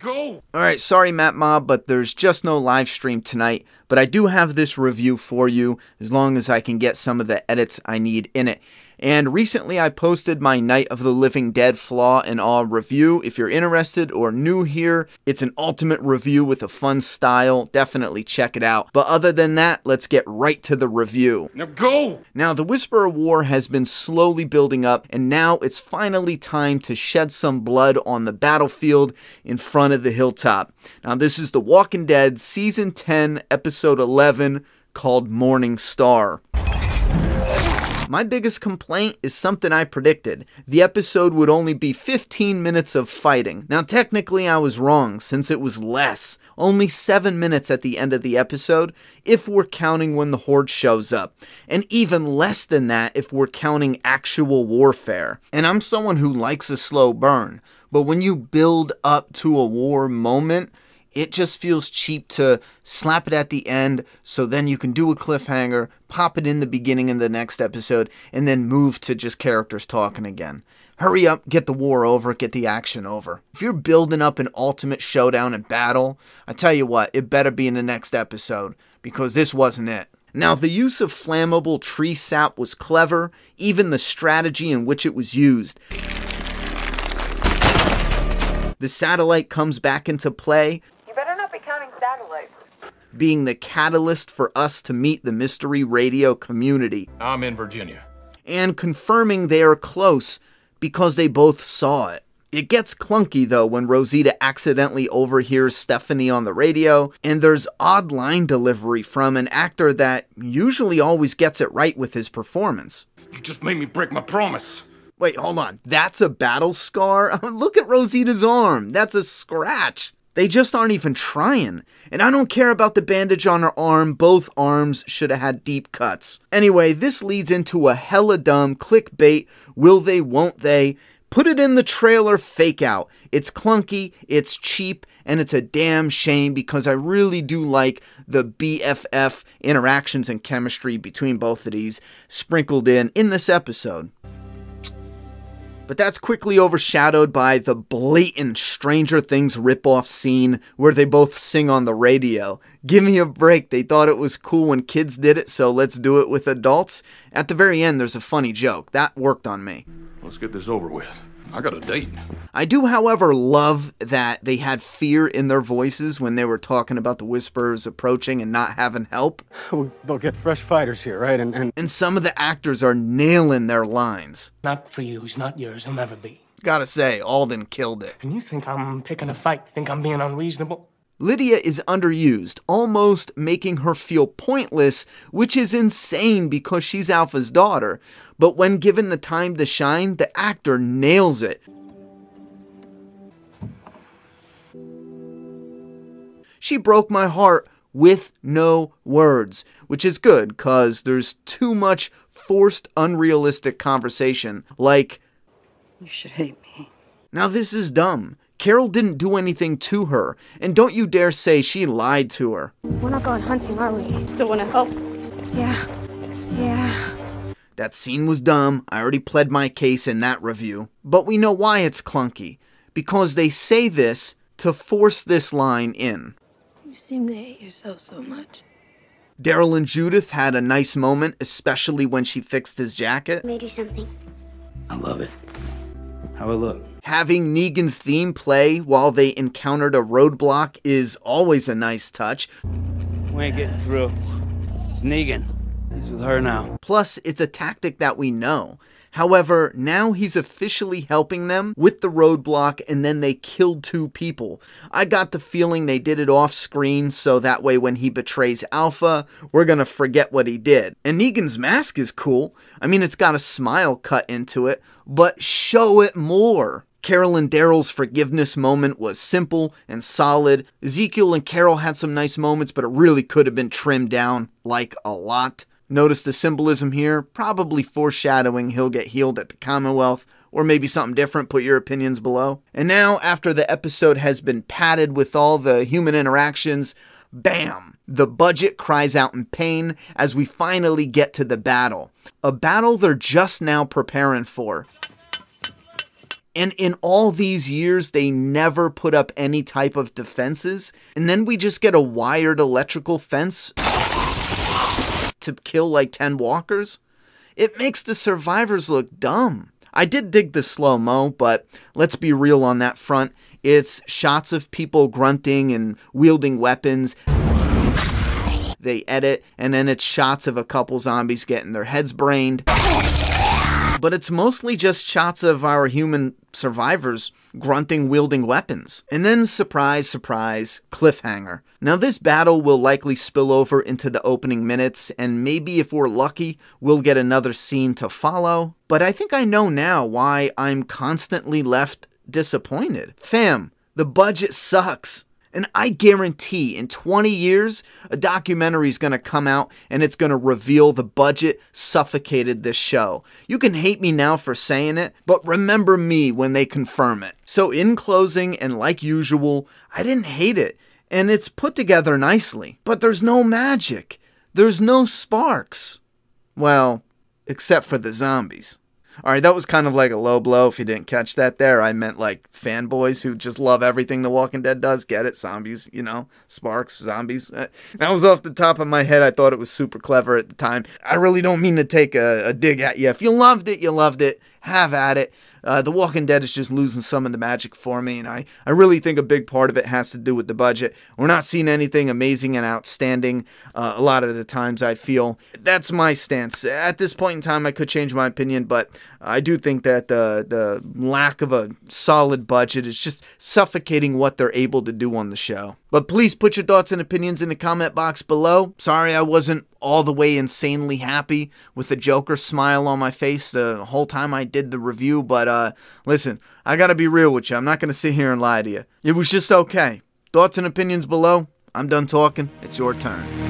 Go! Alright, sorry Matt Mob, but there's just no live stream tonight, but I do have this review for you, as long as I can get some of the edits I need in it. And recently I posted my Night of the Living Dead Flaw and Awe review. If you're interested or new here, it's an ultimate review with a fun style. Definitely check it out. But other than that, let's get right to the review. Now go! Now, the Whisper of War has been slowly building up, and now it's finally time to shed some blood on the battlefield in front of the hilltop. Now, this is The Walking Dead Season 10, Episode 11, called Morning Star. My biggest complaint is something I predicted. The episode would only be 15 minutes of fighting. Now technically I was wrong, since it was less. Only 7 minutes at the end of the episode, if we're counting when the Horde shows up. And even less than that if we're counting actual warfare. And I'm someone who likes a slow burn, but when you build up to a war moment, it just feels cheap to slap it at the end, so then you can do a cliffhanger, pop it in the beginning of the next episode, and then move to just characters talking again. Hurry up, get the war over, get the action over. If you're building up an ultimate showdown and battle, I tell you what, it better be in the next episode, because this wasn't it. Now, the use of flammable tree sap was clever, even the strategy in which it was used. The satellite comes back into play, being the catalyst for us to meet the mystery radio community. I'm in Virginia. And confirming they are close because they both saw it. It gets clunky though when Rosita accidentally overhears Stephanie on the radio, and there's odd line delivery from an actor that usually always gets it right with his performance. You just made me break my promise. Wait, hold on. That's a battle scar? Look at Rosita's arm. That's a scratch. They just aren't even trying. And I don't care about the bandage on her arm. Both arms should have had deep cuts. Anyway, this leads into a hella dumb clickbait, will they, won't they, put it in the trailer fake out. It's clunky, it's cheap, and it's a damn shame because I really do like the BFF interactions and chemistry between both of these sprinkled in this episode. But that's quickly overshadowed by the blatant Stranger Things ripoff scene where they both sing on the radio. Give me a break, they thought it was cool when kids did it, so let's do it with adults. At the very end, there's a funny joke. That worked on me. Let's get this over with. I got a date. I do, however, love that they had fear in their voices when they were talking about the Whisperers approaching and not having help. They'll get fresh fighters here, right? And some of the actors are nailing their lines. Not for you, he's not yours, he'll never be. Gotta say, Alden killed it. And you think I'm picking a fight? Think I'm being unreasonable? Lydia is underused, almost making her feel pointless, which is insane because she's Alpha's daughter. But when given the time to shine, the actor nails it. She broke my heart with no words, which is good, cause there's too much forced, unrealistic conversation, like, "You should hate me." Now this is dumb. Carol didn't do anything to her, and don't you dare say she lied to her. We're not going hunting, are we? Still want to help? Yeah. That scene was dumb. I already pled my case in that review. But we know why it's clunky. Because they say this to force this line in. You seem to hate yourself so much. Daryl and Judith had a nice moment, especially when she fixed his jacket. Made you something. I love it. How it look? Having Negan's theme play while they encountered a roadblock is always a nice touch. We ain't getting through. It's Negan. He's with her now. Plus, it's a tactic that we know. However, now he's officially helping them with the roadblock, and then they killed 2 people. I got the feeling they did it off screen, so that way when he betrays Alpha, we're gonna forget what he did. And Negan's mask is cool. I mean, it's got a smile cut into it, but show it more. Carol and Daryl's forgiveness moment was simple and solid. Ezekiel and Carol had some nice moments, but it really could have been trimmed down, like, a lot. Notice the symbolism here, probably foreshadowing he'll get healed at the Commonwealth, or maybe something different. Put your opinions below. And now, after the episode has been padded with all the human interactions, bam! The budget cries out in pain as we finally get to the battle. A battle they're just now preparing for. And in all these years, they never put up any type of defenses. And then we just get a wired electrical fence to kill like 10 walkers. It makes the survivors look dumb. I did dig the slow-mo, but let's be real on that front. It's shots of people grunting and wielding weapons. They edit, and then it's shots of a couple zombies getting their heads brained. But it's mostly just shots of our human survivors grunting, wielding weapons. And then, surprise, surprise, cliffhanger. Now this battle will likely spill over into the opening minutes, and maybe if we're lucky, we'll get another scene to follow. But I think I know now why I'm constantly left disappointed. Fam, the budget sucks. And I guarantee in 20 years, a documentary is going to come out and it's going to reveal the budget suffocated this show. You can hate me now for saying it, but remember me when they confirm it. So in closing, and like usual, I didn't hate it. And it's put together nicely. But there's no magic. There's no sparks. Well, except for the zombies. Alright, that was kind of like a low blow if you didn't catch that there. I meant like fanboys who just love everything The Walking Dead does. Get it? Zombies, you know, sparks, zombies. That was off the top of my head. I thought it was super clever at the time. I really don't mean to take a dig at you. If you loved it, you loved it. Have at it. The Walking Dead is just losing some of the magic for me, and I really think a big part of it has to do with the budget. We're not seeing anything amazing and outstanding a lot of the times, I feel. That's my stance. At this point in time, I could change my opinion, but I do think that the lack of a solid budget is just suffocating what they're able to do on the show. But please put your thoughts and opinions in the comment box below. Sorry I wasn't all the way insanely happy with a Joker smile on my face the whole time I did the review, but listen, I gotta be real with you. I'm not gonna sit here and lie to you. It was just okay. Thoughts and opinions below. I'm done talking. It's your turn.